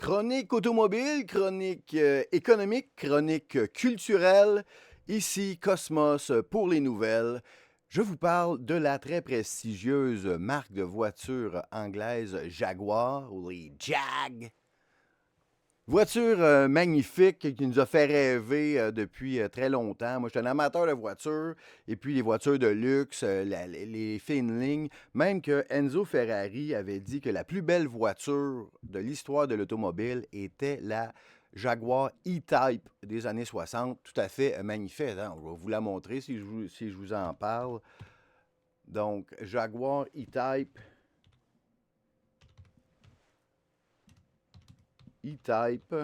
Chronique automobile, chronique économique, chronique culturelle. Ici Cosmos pour les nouvelles. Je vous parle de la très prestigieuse marque de voitures anglaise Jaguar, ou les Jag. Voiture magnifique qui nous a fait rêver depuis très longtemps. Moi, je suis un amateur de voitures et puis les voitures de luxe, les fines lignes. Même que Enzo Ferrari avait dit que la plus belle voiture de l'histoire de l'automobile était la Jaguar E-Type des années 60. Tout à fait magnifique, hein? Je vais vous la montrer si je vous en parle. Donc, Jaguar E-Type. E-Type.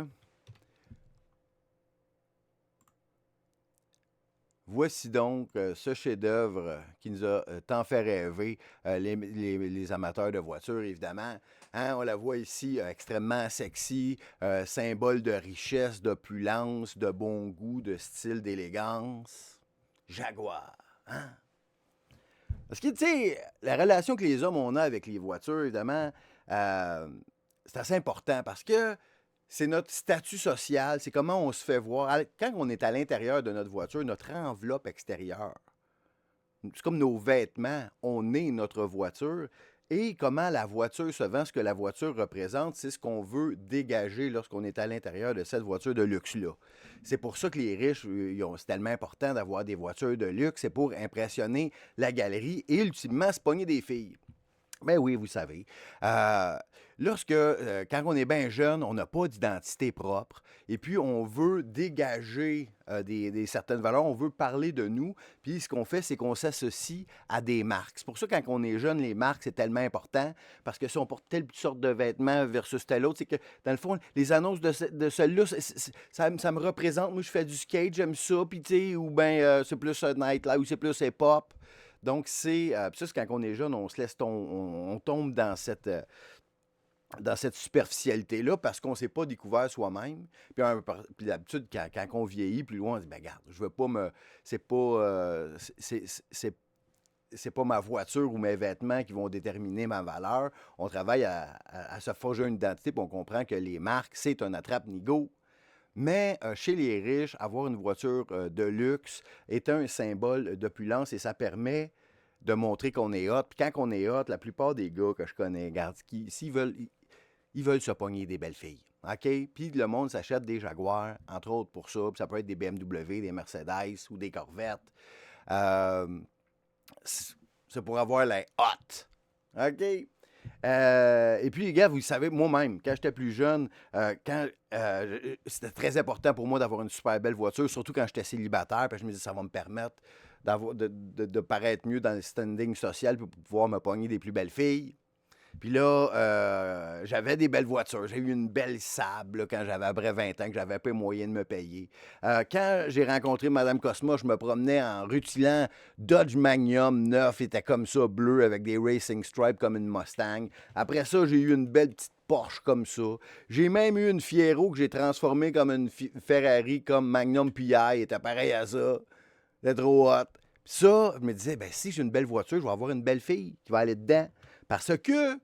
Voici donc ce chef-d'œuvre qui nous a tant fait rêver, les amateurs de voitures, évidemment. Hein, on la voit ici, extrêmement sexy, symbole de richesse, d'opulence, de bon goût, de style, d'élégance. Jaguar. Hein? Parce que, tu sais, la relation que les hommes ont avec les voitures, évidemment, c'est assez important parce que c'est notre statut social, c'est comment on se fait voir. Quand on est à l'intérieur de notre voiture, notre enveloppe extérieure, c'est comme nos vêtements, on est notre voiture. Et comment la voiture se vend, ce que la voiture représente, c'est ce qu'on veut dégager lorsqu'on est à l'intérieur de cette voiture de luxe-là. C'est pour ça que les riches, c'est tellement important d'avoir des voitures de luxe, c'est pour impressionner la galerie et ultimement se pogner des filles. Ben oui, vous savez. Quand on est bien jeune, on n'a pas d'identité propre et puis on veut dégager des certaines valeurs, on veut parler de nous, puis ce qu'on fait, c'est qu'on s'associe à des marques. C'est pour ça que quand on est jeune, les marques, c'est tellement important parce que si on porte telle sorte de vêtements versus telle autre, c'est que dans le fond, les annonces de celle-là, ça me représente. Moi, je fais du skate, j'aime ça, puis tu sais, ou bien c'est plus nightlife, ou c'est plus hip-hop. Donc, ça, c'est quand on est jeune, on se laisse on tombe dans cette superficialité-là parce qu'on ne s'est pas découvert soi-même. Puis d'habitude, quand on vieillit plus loin, on dit, ben regarde, je veux pas me. C'est pas ma voiture ou mes vêtements qui vont déterminer ma valeur. On travaille à se forger une identité, puis on comprend que les marques, c'est un attrape-nigo. Mais chez les riches, avoir une voiture de luxe est un symbole d'opulence et ça permet de montrer qu'on est hot. Puis quand on est hot, la plupart des gars que je connais, regarde, s'ils veulent, ils veulent se pogner des belles filles. OK? Puis le monde s'achète des Jaguars, entre autres pour ça. Puis ça peut être des BMW, des Mercedes ou des Corvettes. C'est pour avoir les hot. OK? Et puis, les gars, vous savez, moi-même, quand j'étais plus jeune, c'était très important pour moi d'avoir une super belle voiture, surtout quand j'étais célibataire, puis je me disais, ça va me permettre de paraître mieux dans le standing social pour pouvoir me pogner des plus belles filles. Puis là, j'avais des belles voitures. J'ai eu une belle Sable là, quand j'avais à peu près 20 ans, que j'avais pas les moyens de me payer. Quand j'ai rencontré Madame Cosma, je me promenais en rutilant Dodge Magnum neuf, était comme ça, bleu, avec des racing stripes comme une Mustang. Après ça, j'ai eu une belle petite Porsche comme ça. J'ai même eu une Fiero que j'ai transformée comme une Ferrari, comme Magnum PI, était pareil à ça. C'était trop hot. Puis ça, je me disais, ben si j'ai une belle voiture, je vais avoir une belle fille qui va aller dedans. Parce que,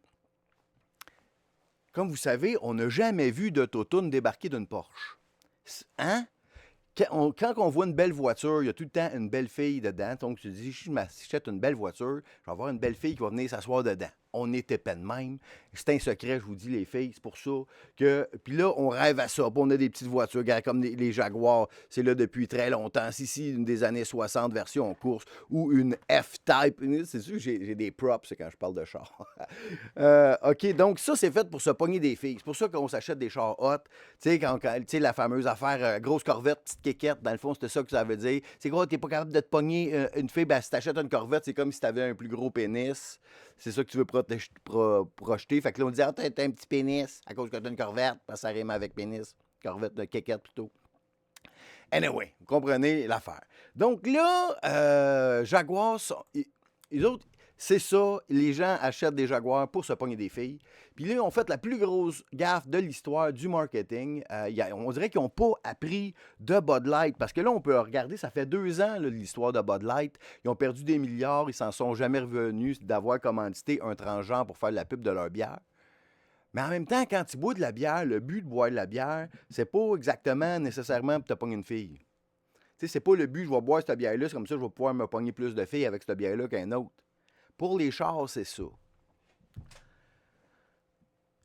comme vous savez, on n'a jamais vu d'autotune débarquer d'une Porsche. Hein? Quand on voit une belle voiture, il y a tout le temps une belle fille dedans. Donc, tu te dis, si je m'achète une belle voiture, je vais avoir une belle fille qui va venir s'asseoir dedans. On est épais de même. C'est un secret, je vous dis, les filles. C'est pour ça que. Puis là, on rêve à ça. Puis on a des petites voitures, comme les Jaguars. C'est là depuis très longtemps. Si, une des années 60, version course, ou une F-Type. C'est sûr que j'ai des props quand je parle de char. OK, donc ça, c'est fait pour se pogner des filles. C'est pour ça qu'on s'achète des chars hot. Tu sais, tu sais, la fameuse affaire grosse Corvette, petite kékette, dans le fond, c'était ça que ça veut dire. C'est quoi, t'es pas capable de te pogner une fille, ben si t'achètes une Corvette, c'est comme si t'avais un plus gros pénis. C'est ça que tu veux projeter. Fait que là, on dit, ah, t'as un petit pénis à cause que t'as une Corvette, parce que ça rime avec pénis. Corvette de kékette plutôt. Anyway, vous comprenez l'affaire. Donc là, Jaguar, les autres, c'est ça, les gens achètent des Jaguars pour se pogner des filles. Puis là, ils ont fait la plus grosse gaffe de l'histoire du marketing. On dirait qu'ils n'ont pas appris de Bud Light. Parce que là, on peut regarder, ça fait 2 ans là, l'histoire de Bud Light. Ils ont perdu des milliards, ils s'en sont jamais revenus d'avoir commandité un transgenre pour faire la pub de leur bière. Mais en même temps, quand tu bois de la bière, le but de boire de la bière, c'est pas exactement nécessairement pour te pogner une fille. Tu sais, c'est pas le but, je vais boire cette bière-là, c'est comme ça que je vais pouvoir me pogner plus de filles avec cette bière-là qu'un autre. Pour les chars, c'est ça.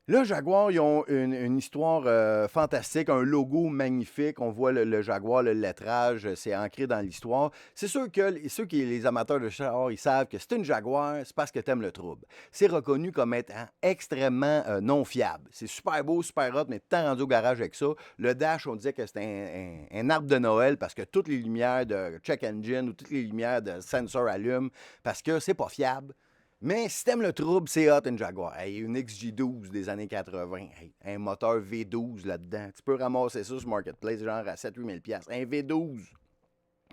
Là, Jaguar, ils ont une histoire fantastique, un logo magnifique. On voit le Jaguar, le lettrage, c'est ancré dans l'histoire. C'est sûr que ceux qui les amateurs de chars, ils savent que c'est une Jaguar, c'est parce que t'aimes le trouble. C'est reconnu comme étant extrêmement non fiable. C'est super beau, super hot, mais tant rendu au garage avec ça. Le dash, on disait que c'était un arbre de Noël parce que toutes les lumières de check engine ou toutes les lumières de sensor allument parce que c'est pas fiable. Mais si t'aimes le trouble, c'est hot une Jaguar. Hey, une XJ12 des années 80. Hey, un moteur V12 là-dedans. Tu peux ramasser ça sur Marketplace, genre à 7-8 000 $. Un V12.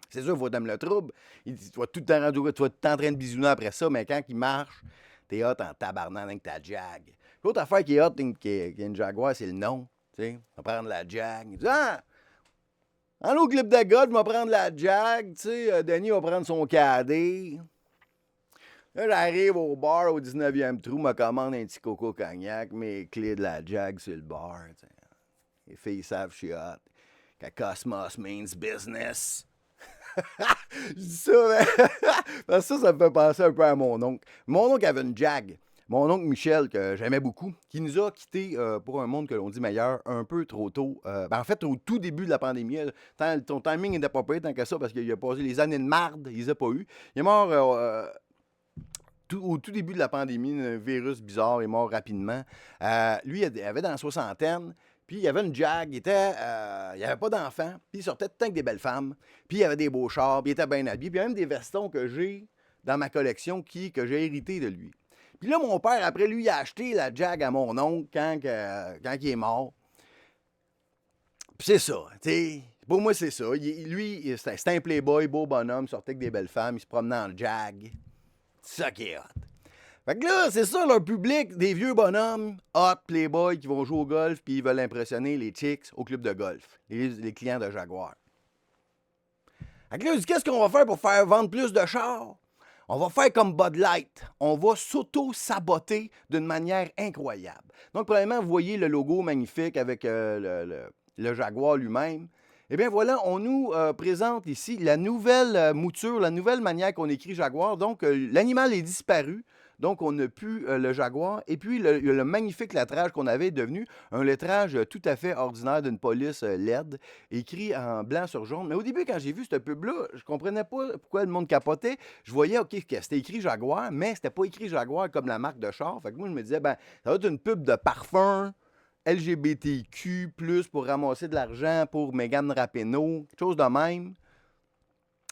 C'est sûr, il faut t'aimer le trouble. Tu vas tout le temps rendu, tu vas tout le temps en train de bisouner après ça, mais quand il marche, t'es hot en tabarnak avec ta Jag. L'autre affaire qui est hot, qui est une Jaguar, c'est le nom. Tu sais, on va prendre la Jag. Il dit, ah! En l'eau clip de gars, je vais prendre la Jag. Tu sais, Denis va prendre son cadet. Là, j'arrive au bar au 19e trou, me commande un petit coco cognac, mes clés de la Jag sur le bar. T'sais. Les filles savent, je suis hot. Que Cosmos means business. Je dis ça, mais parce que ça me fait penser un peu à mon oncle. Mon oncle avait une Jag. Mon oncle Michel, que j'aimais beaucoup, qui nous a quittés pour un monde que l'on dit meilleur un peu trop tôt. En fait, au tout début de la pandémie, ton timing n'était pas prêt tant que ça parce qu'il a passé les années de marde, il les a pas eu. Il est mort au tout début de la pandémie, un virus bizarre est mort rapidement. Lui, il avait dans la soixantaine, puis il avait une Jag, il avait pas d'enfants, puis il sortait tout le temps avec des belles femmes, puis il avait des beaux chars, puis il était bien habillé, puis il y a même des vestons que j'ai dans ma collection que j'ai hérité de lui. Puis là, mon père, après lui, il a acheté la Jag à mon oncle quand il est mort. Puis c'est ça, tu sais. Pour moi, c'est ça. Lui, c'était un playboy, beau bonhomme, sortait avec des belles femmes, il se promenait en Jag. C'est ça qui est hot. Fait que là, c'est ça leur public, des vieux bonhommes, hot, playboy, qui vont jouer au golf puis ils veulent impressionner les chicks au club de golf, les clients de Jaguar. Fait que là, je dis, qu'est-ce qu'on va faire pour faire vendre plus de chars? On va faire comme Bud Light. On va s'auto-saboter d'une manière incroyable. Donc, premièrement, vous voyez le logo magnifique avec le Jaguar lui-même. Eh bien voilà, on nous présente ici la nouvelle mouture, la nouvelle manière qu'on écrit Jaguar. Donc, l'animal est disparu. Donc, on n'a plus le Jaguar. Et puis, le magnifique lettrage qu'on avait est devenu un lettrage tout à fait ordinaire d'une police LED, écrit en blanc sur jaune. Mais au début, quand j'ai vu ce pub-là, je comprenais pas pourquoi le monde capotait. Je voyais, OK, que c'était écrit Jaguar, mais c'était pas écrit Jaguar comme la marque de char. Fait que moi, je me disais, ben, ça va être une pub de parfum, LGBTQ+, pour ramasser de l'argent pour Meghan Rapinoe, quelque chose de même.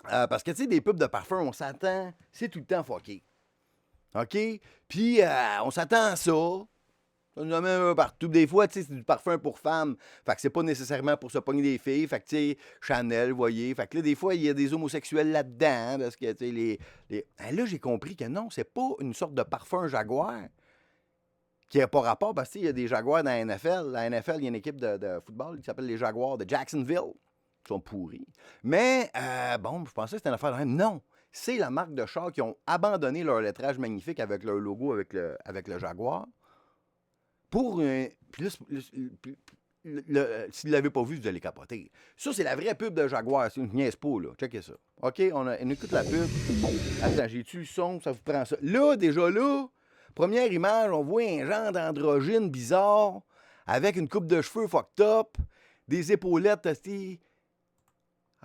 Parce que, tu sais, des pubs de parfum, on s'attend, c'est tout le temps fucké. OK? Puis, on s'attend à ça. Ça nous amène partout. Des fois, tu sais, c'est du parfum pour femmes. Fait que c'est pas nécessairement pour se pogner des filles. Fait que, tu sais, Chanel, vous voyez. Fait que là, des fois, il y a des homosexuels là-dedans. Parce que, tu sais, là, j'ai compris que non, c'est pas une sorte de parfum Jaguar qui n'a pas rapport, parce qu'il y a des Jaguars dans la NFL. La NFL, il y a une équipe de football qui s'appelle les Jaguars de Jacksonville. Ils sont pourris. Mais, bon, je pensais que c'était une affaire de même. Non, c'est la marque de char qui ont abandonné leur lettrage magnifique avec leur logo, avec le Jaguar. Pour un... Puis là, si vous ne l'avez pas vu, vous allez capoter. Ça, c'est la vraie pub de Jaguar. C'est une niaise pas, là. Checkez ça. OK, on écoute la pub. Attends, j'ai-tu le son? Ça vous prend ça. Là, déjà là... Première image, on voit un genre d'androgyne bizarre, avec une coupe de cheveux fucked up, des épaulettes aussi.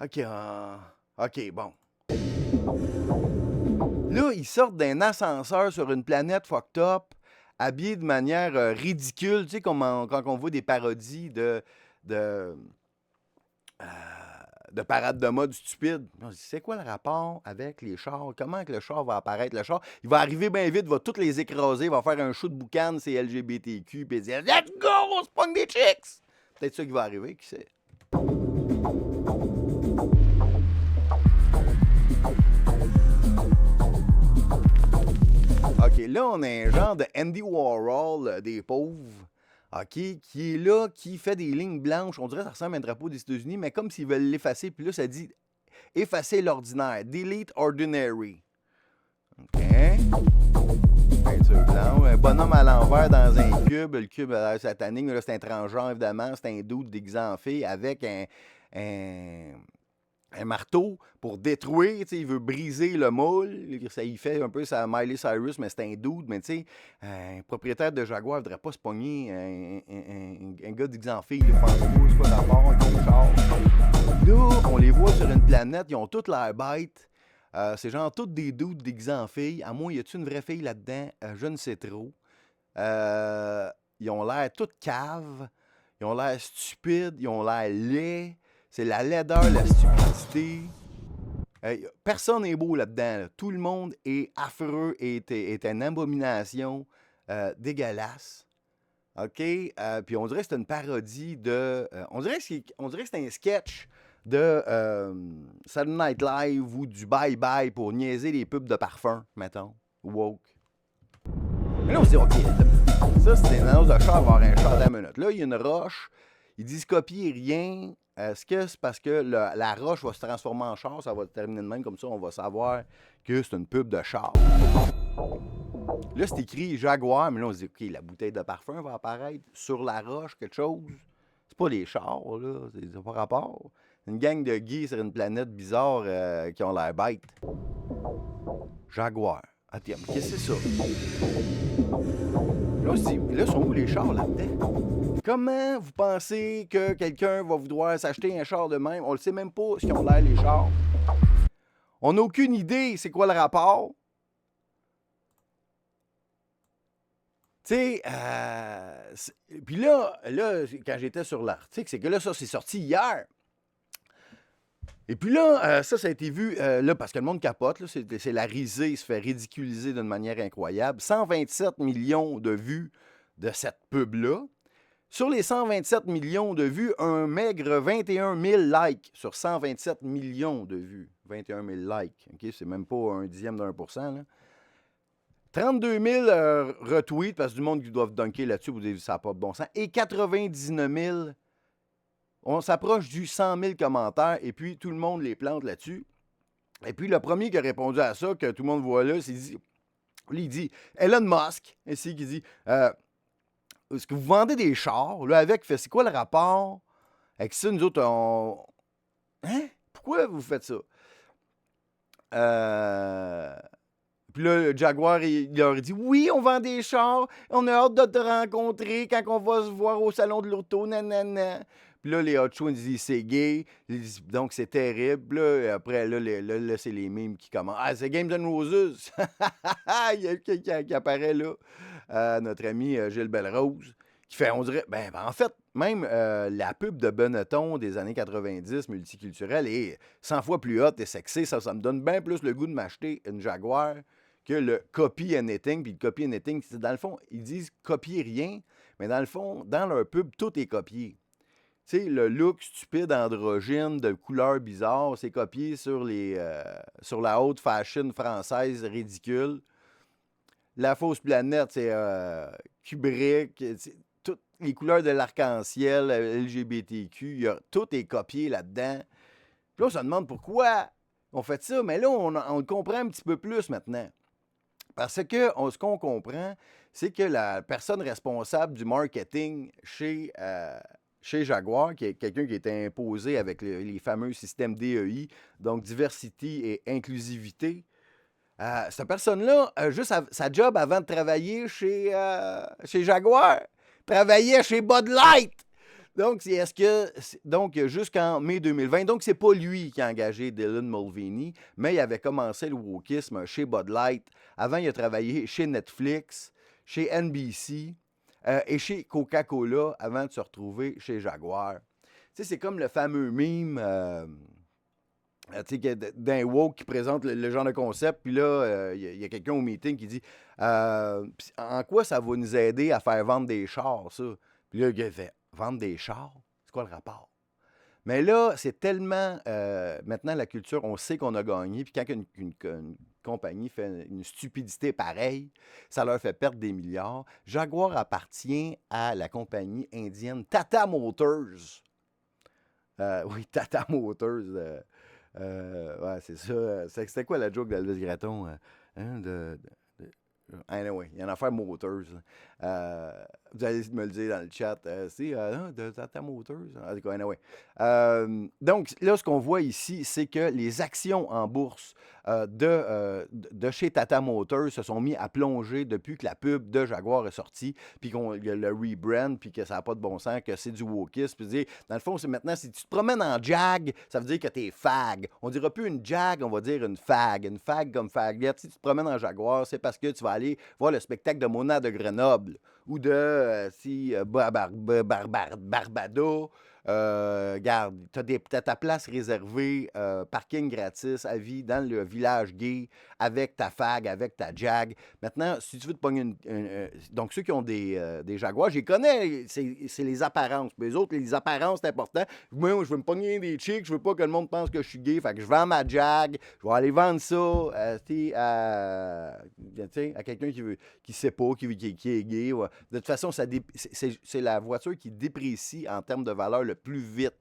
OK, OK, bon. Là, ils sortent d'un ascenseur sur une planète fucked up, habillés de manière ridicule, tu sais, comme quand on voit des parodies de parade de mode stupide. C'est quoi le rapport avec les chars? Comment que le char va apparaître? Le char, il va arriver bien vite, il va toutes les écraser, il va faire un show de boucan, c'est LGBTQ, puis il dire « Let's go, on se pogne des chicks! » Peut-être ça qui va arriver, qui sait? OK, là, on a un genre de Andy Warhol des pauvres. OK, qui est là, qui fait des lignes blanches. On dirait que ça ressemble à un drapeau des États-Unis, mais comme s'ils veulent l'effacer. Puis là, ça dit « Effacer l'ordinaire ». « Delete ordinary ». OK. Peinture blanche. Un bonhomme à l'envers dans un cube. Le cube a l'air satanique. Là, c'est un transgenre, évidemment. C'est un dude déguisé en fille avec un, un marteau pour détruire. Il veut briser le moule. Ça y fait un peu sa Miley Cyrus, mais c'est un dude. Mais tu sais, un propriétaire de Jaguar ne voudrait pas se pogner un gars déguisé en fille. Je pense pas, c'est quoi rapport avec le char. Là, on les voit sur une planète. Ils ont toutes l'air bêtes. C'est genre toutes des dudes déguisés en filles. À moi, y a-tu une vraie fille là-dedans? Je ne sais trop. Ils ont l'air toutes caves. Ils ont l'air stupides. Ils ont l'air laids. C'est la laideur, la stupidité. Personne n'est beau là-dedans. Là. Tout le monde est affreux et est une abomination dégueulasse. OK? Puis on dirait que c'est une parodie de... on dirait que c'est un sketch de Saturday Night Live ou du Bye Bye pour niaiser les pubs de parfum, mettons. Woke. Mais là, on se dit, OK, ça, c'est une annonce de char, avoir un char à la minute. Là, il y a une roche. Ils disent copier rien. Est-ce que c'est parce que la roche va se transformer en char? Ça va terminer de même, comme ça, on va savoir que c'est une pub de char. Là, c'est écrit Jaguar, mais là, on se dit, OK, la bouteille de parfum va apparaître sur la roche, quelque chose. C'est pas les chars, là. C'est pas rapport. Une gang de gays sur une planète bizarre qui ont l'air bêtes. Jaguar. Attends, mais qu'est-ce que c'est ça? Là, on se dit, là, sont où les chars là-dedans? Comment vous pensez que quelqu'un va vouloir s'acheter un char de même? On ne sait même pas ce qu'ils ont l'air, les chars. On n'a aucune idée c'est quoi le rapport. Tu sais, puis là, quand j'étais sur l'article, c'est que là, ça, c'est sorti hier. Et puis là, ça a été vu, là, parce que le monde capote, là, c'est la risée, il se fait ridiculiser d'une manière incroyable. 127 millions de vues de cette pub-là. Sur les 127 millions de vues, un maigre 21 000 likes sur 127 millions de vues. 21 000 likes, OK? C'est même pas un dixième d'1%, là. 32 000 retweets, parce que du monde qui doivent dunker là-dessus, vous dites ça n'a pas de bon sens. Et 99 000, on s'approche du 100 000 commentaires, et puis tout le monde les plante là-dessus. Et puis le premier qui a répondu à ça, que tout le monde voit là, il dit Elon Musk, ici, qui dit est-ce que vous vendez des chars, là, avec, c'est quoi le rapport avec ça, nous autres, Hein? Pourquoi vous faites ça? Puis là, le Jaguar, il leur dit oui, on vend des chars, on a hâte de te rencontrer quand on va se voir au salon de l'auto, nanana. Puis là, les Hot Shoes, ils disent c'est gay, donc c'est terrible. Là, après, là, c'est les mimes qui commencent. Ah, c'est Games N' Roses! Il y a quelqu'un qui apparaît là, notre ami Gilles Belrose, qui fait, on dirait, en fait, même la pub de Benetton des années 90, multiculturelle, est 100 fois plus haute et sexy. Ça me donne bien plus le goût de m'acheter une Jaguar que le copy anything. Puis le copy anything, dans le fond, ils disent copier rien, mais dans le fond, dans leur pub, tout est copié. Tu sais, le look stupide, androgyne, de couleurs bizarres, c'est copié sur la haute fashion française ridicule. La fausse planète, c'est Kubrick, toutes les couleurs de l'arc-en-ciel, LGBTQ, tout est copié là-dedans. Puis là, on se demande pourquoi on fait ça, mais là, on le comprend un petit peu plus maintenant. Parce que ce qu'on comprend, c'est que la personne responsable du marketing chez Jaguar, qui est quelqu'un qui était imposé avec les fameux systèmes DEI, donc diversity et inclusivité, cette personne-là, juste sa job avant de travailler chez Jaguar, travaillait chez Bud Light. Donc, jusqu'en mai 2020, donc c'est pas lui qui a engagé Dylan Mulvaney, mais il avait commencé le wokisme chez Bud Light. Avant, il a travaillé chez Netflix, chez NBC et chez Coca-Cola avant de se retrouver chez Jaguar. Tu sais, c'est comme le fameux meme d'un woke qui présente le genre de concept, puis là, il y a quelqu'un au meeting qui dit en quoi ça va nous aider à faire vendre des chars, ça? Puis là, le gars fait vendre des chars? C'est quoi le rapport? Mais là, c'est tellement. Maintenant, la culture, on sait qu'on a gagné, puis quand une compagnie fait une stupidité pareille, ça leur fait perdre des milliards. Jaguar appartient à la compagnie indienne Tata Motors. Oui, Tata Motors. Ouais, c'est ça. C'était quoi la joke d'Elvis Gratton? Anyway, il y a une affaire Motors. Vous allez me le dire dans le chat. De Tata Motors. En tout cas, anyway. Donc, là, ce qu'on voit ici, c'est que les actions en bourse de chez Tata Motors se sont mis à plonger depuis que la pub de Jaguar est sortie, puis qu'il y a le rebrand, puis que ça n'a pas de bon sens, que c'est du wokisme. Puis dire, dans le fond, c'est maintenant, si tu te promènes en Jag, ça veut dire que t'es fag. On dira plus une Jag, on va dire une fag. Une fag comme faguette. Si tu te promènes en Jaguar, c'est parce que tu vas aller voir le spectacle de Mona de Grenoble ou de Barbado. Garde, t'as ta place réservée, parking gratis à vie dans le village gay avec ta fag, avec ta Jag. Maintenant, si tu veux te pogner donc, ceux qui ont des Jaguars, je les connais, c'est les apparences. Puis les autres, les apparences, c'est important. Moi, je veux me pogner des chicks, je veux pas que le monde pense que je suis gay. Fait que je vends ma Jag, je vais aller vendre ça à quelqu'un qui sait pas, qui est gay. Ouais. De toute façon, c'est la voiture qui déprécie en termes de valeur le plus vite,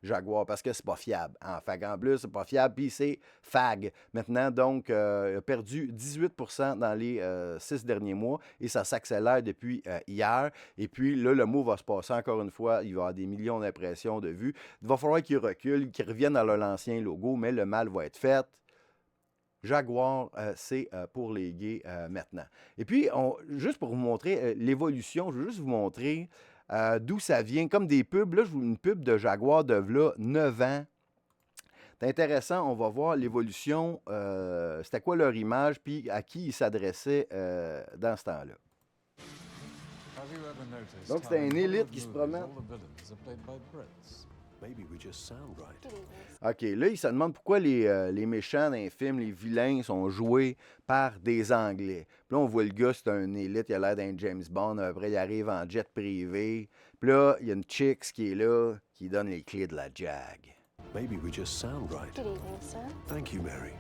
Jaguar, parce que c'est pas fiable. En plus, c'est pas fiable, puis c'est fag. Maintenant, donc, il a perdu 18% dans les 6 derniers mois, et ça s'accélère depuis hier. Et puis là, le mot va se passer encore une fois. Il va y avoir des millions d'impressions, de vues. Il va falloir qu'ils reculent, qu'ils reviennent à l'ancien logo, mais le mal va être fait. Jaguar, c'est pour les gays maintenant. Et puis, juste pour vous montrer l'évolution, je veux juste vous montrer d'où ça vient. Comme des pubs, là, je vous une pub de Jaguar de là, 9 ans. C'est intéressant, on va voir l'évolution. C'était quoi leur image, puis à qui ils s'adressaient dans ce temps-là. Donc, c'était un élite qui se promène. OK, là, il se demande pourquoi les méchants dans les films, les vilains, sont joués par des Anglais. Puis là, on voit le gars, c'est un élite, il a l'air d'un James Bond. Après, il arrive en jet privé. Puis là, il y a une chicks qui est là, qui donne les clés de la Jag. Maybe we just sound right. Good evening, sir. Thank you, Mary.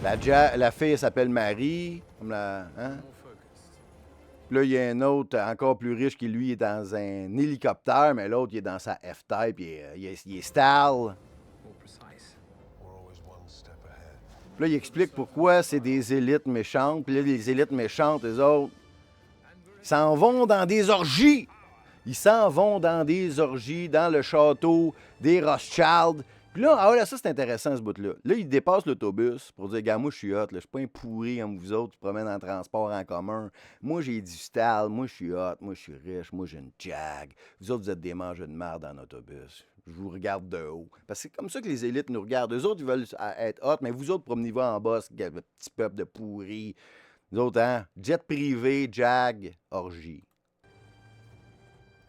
La fille, elle s'appelle Marie. Comme la, hein? Puis là, il y a un autre encore plus riche qui, lui, est dans un hélicoptère, mais l'autre, il est dans sa F-Type, il est style. Puis là, il explique pourquoi c'est des élites méchantes. Puis là, les élites méchantes, les autres, ils s'en vont dans des orgies. Ils s'en vont dans des orgies, dans le château des Rothschild. Puis là, ça, c'est intéressant, ce bout-là. Là, il dépasse l'autobus pour dire, gars, moi, je suis hot, là. Je suis pas un pourri comme vous autres qui promènent en transport en commun. Moi, j'ai du style. Moi, je suis hot. Moi, je suis riche. Moi, j'ai une Jag. Vous autres, vous êtes des mangeurs de merde en autobus. Je vous regarde de haut. Parce que c'est comme ça que les élites nous regardent. Eux autres, ils veulent être hot, mais vous autres, promenez-vous en bas, ce petit peuple de pourris. Nous autres, hein? Jet privé, Jag, orgie.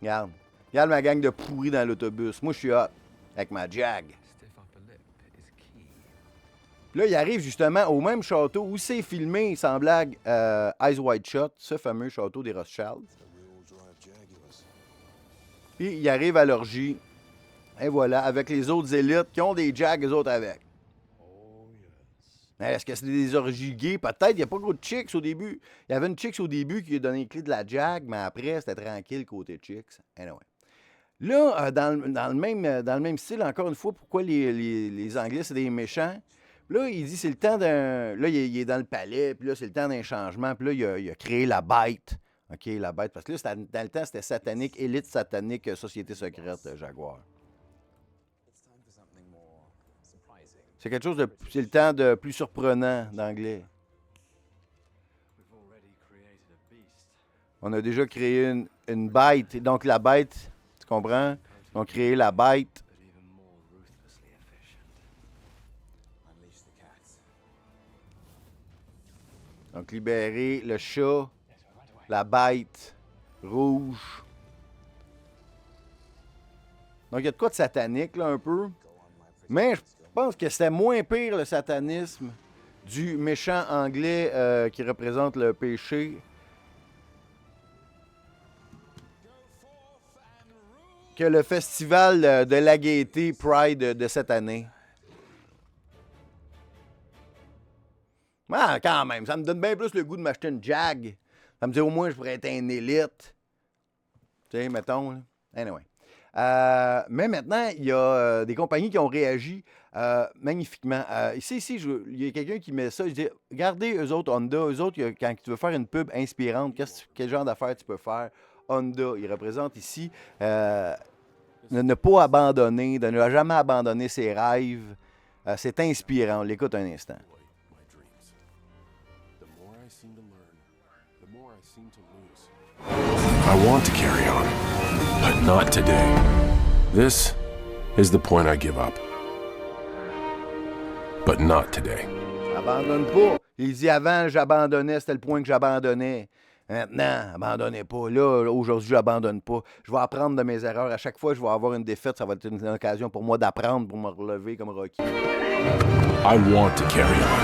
Regarde. Regarde ma gang de pourris dans l'autobus. Moi, je suis hot. Avec ma Jag. Là, il arrive justement au même château où c'est filmé, sans blague, Eyes Wide Shut, ce fameux château des Rothschild. Puis il arrive à l'orgie. Et voilà, avec les autres élites qui ont des jags, les autres avec. Mais est-ce que c'est des orgies gays? Peut-être, il n'y a pas gros de chicks au début. Il y avait une chicks au début qui lui a donné les clés de la jag, mais après, c'était tranquille côté chicks. Anyway. Là, dans le même style, encore une fois, pourquoi les Anglais, c'est des méchants? Là, il dit c'est le temps d'un. Là, il est dans le palais, puis là, c'est le temps d'un changement. Puis là, il a créé la bête. OK, la bête. Parce que là, dans le temps, c'était satanique, élite satanique, société secrète, Jaguar. C'est quelque chose de. C'est le temps de plus surprenant d'anglais. On a déjà créé une bête. Donc, la bête, tu comprends? Ils ont créé la bête. Donc, libérer le chat, la bête rouge. Donc, il y a de quoi de satanique, là, un peu. Mais je pense que c'était moins pire, le satanisme, du méchant anglais qui représente le péché, que le festival de la gaieté Pride de cette année. Ah, quand même, ça me donne bien plus le goût de m'acheter une Jag. Ça me dit au moins je pourrais être un élite. Tu sais, mettons. Là. Anyway. Mais maintenant, il y a des compagnies qui ont réagi magnifiquement. Ici, il y a quelqu'un qui met ça. Je dis, regardez eux autres, Honda, eux autres, quand tu veux faire une pub inspirante, quel genre d'affaires tu peux faire? Honda, ils représentent ici de ne pas abandonner, de ne jamais abandonner ses rêves. C'est inspirant. On l'écoute un instant. My dreams. The more I seem to learn, the more I seem to lose. I want to carry on, but not today. This is the point I give up. But not today. Abandonne pas. Il dit avant, j'abandonnais, c'était le point que j'abandonnais. Maintenant, abandonnez pas. Là, aujourd'hui, j'abandonne pas. Je vais apprendre de mes erreurs. À chaque fois que je vais avoir une défaite, ça va être une occasion pour moi d'apprendre, pour me relever comme Rocky. I want to carry on.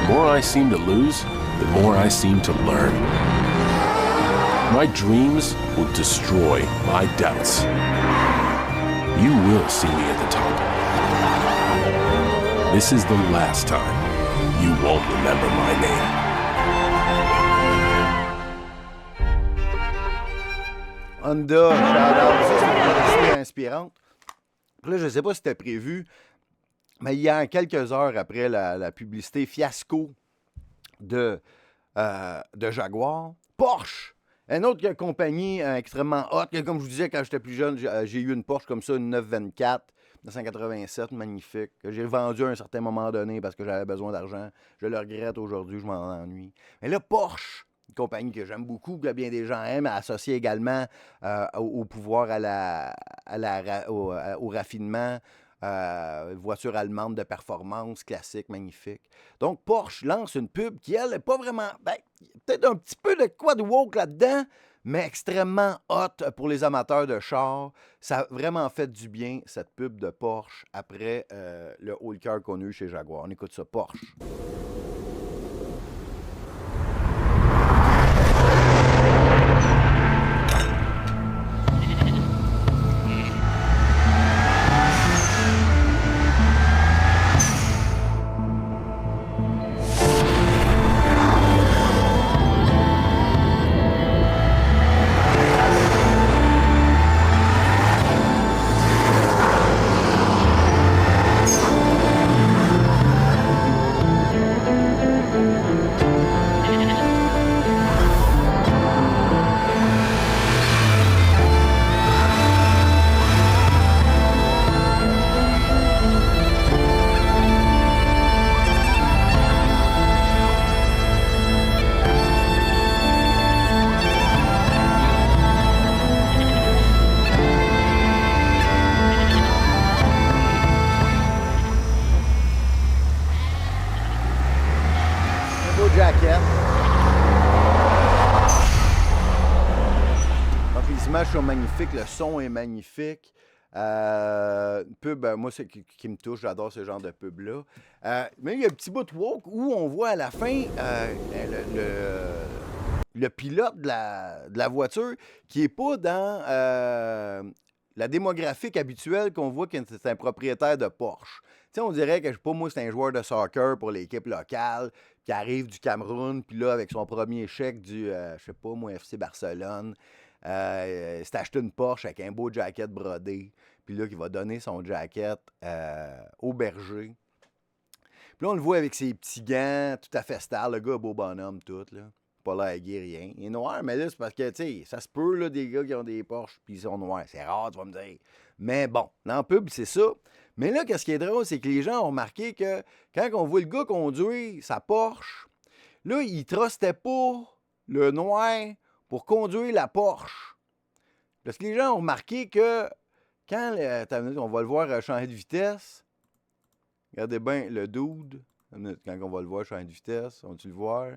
The more I seem to lose, the more I seem to learn. My dreams will destroy my doubts. You will see me at the top. This is the last time you won't remember my name. Honda, shout-out. Ça, c'est une publicité inspirante. Puis là, je ne sais pas si c'était prévu, mais il y a quelques heures après la publicité fiasco de Jaguar, Porsche, une autre compagnie extrêmement hot, que, comme je vous disais, quand j'étais plus jeune, j'ai eu une Porsche comme ça, une 924, 1987, magnifique, que j'ai vendue à un certain moment donné parce que j'avais besoin d'argent. Je le regrette aujourd'hui, je m'en ennuie. Mais là, Porsche, une compagnie que j'aime beaucoup, que bien des gens aiment, associée également au pouvoir, au raffinement, voiture allemande de performance, classique, magnifique. Donc, Porsche lance une pub qui, elle, n'est pas vraiment... peut-être un petit peu de quoi de woke là-dedans, mais extrêmement hot pour les amateurs de chars. Ça a vraiment fait du bien, cette pub de Porsche, après le haut cœur qu'on a eu chez Jaguar. On écoute ça, Porsche. Jacket. Donc, les images sont magnifiques, le son est magnifique. Pub, moi, c'est qui me touche, j'adore ce genre de pub-là. Mais il y a un petit bout de woke où on voit à la fin le pilote de la voiture qui n'est pas dans la démographique habituelle qu'on voit que c'est un propriétaire de Porsche. Tu sais, on dirait que, je sais pas, moi, c'est un joueur de soccer pour l'équipe locale qui arrive du Cameroun, puis là, avec son premier chèque du, je sais pas, moi, FC Barcelone, s'est acheté une Porsche avec un beau jacket brodé, puis là, qui va donner son jacket au berger. Puis là, on le voit avec ses petits gants, tout à fait star, le gars, beau bonhomme, tout, là. Pas l'air gay, rien. Il est noir, mais là, c'est parce que, tu sais, ça se peut, là, des gars qui ont des Porsches, puis ils sont noirs. C'est rare, tu vas me dire. Mais bon, dans le pub, c'est ça. Mais là, qu'est-ce qui est drôle, c'est que les gens ont remarqué que quand on voit le gars conduire sa Porsche, là, il trustait pas le noir pour conduire la Porsche. Parce que les gens ont remarqué que quand, on va le voir changer de vitesse, regardez bien le dude, quand on va le voir changer de vitesse, on va-tu le voir?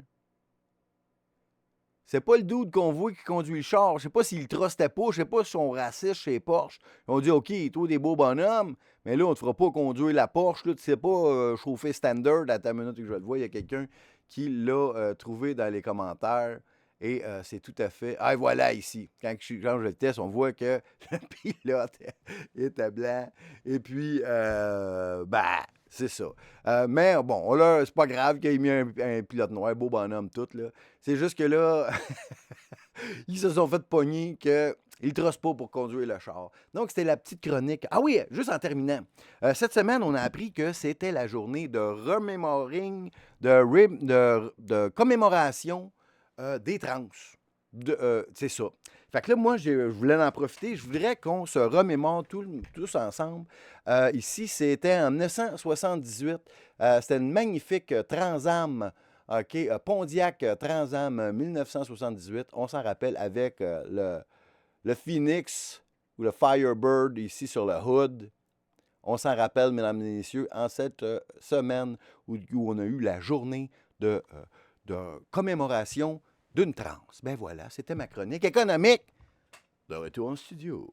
C'est pas le dude qu'on voit qui conduit le char. Je sais pas s'il le trustait pas. Je sais pas si sont racistes chez Porsche. Ils ont dit, OK, toi, des beaux bonhommes, mais là, on te fera pas conduire la Porsche. Là, tu sais pas chauffer standard. À ta minute que je le vois, il y a quelqu'un qui l'a trouvé dans les commentaires. Et c'est tout à fait... Ah, voilà, ici. Quand je change de test, on voit que le pilote était blanc. Et puis, c'est ça. Mais bon, là, c'est pas grave qu'il ait mis un pilote noir, beau bonhomme, tout, là. C'est juste que là, ils se sont fait pogner que Il ne trosse pas pour conduire le char. Donc, c'était la petite chronique. Ah oui, juste en terminant. Cette semaine, on a appris que c'était la journée de rememoring, de commémoration des trans. C'est ça. Fait que là, moi, je voulais en profiter. Je voudrais qu'on se remémore tous ensemble. Ici, c'était en 1978. C'était une magnifique Trans-Am. OK, Pontiac Trans-Am 1978. On s'en rappelle avec le Phoenix ou le Firebird ici sur le hood. On s'en rappelle, mesdames et messieurs, en cette semaine où on a eu la journée de commémoration d'une transe. Ben voilà, c'était ma chronique économique. De retour en studio.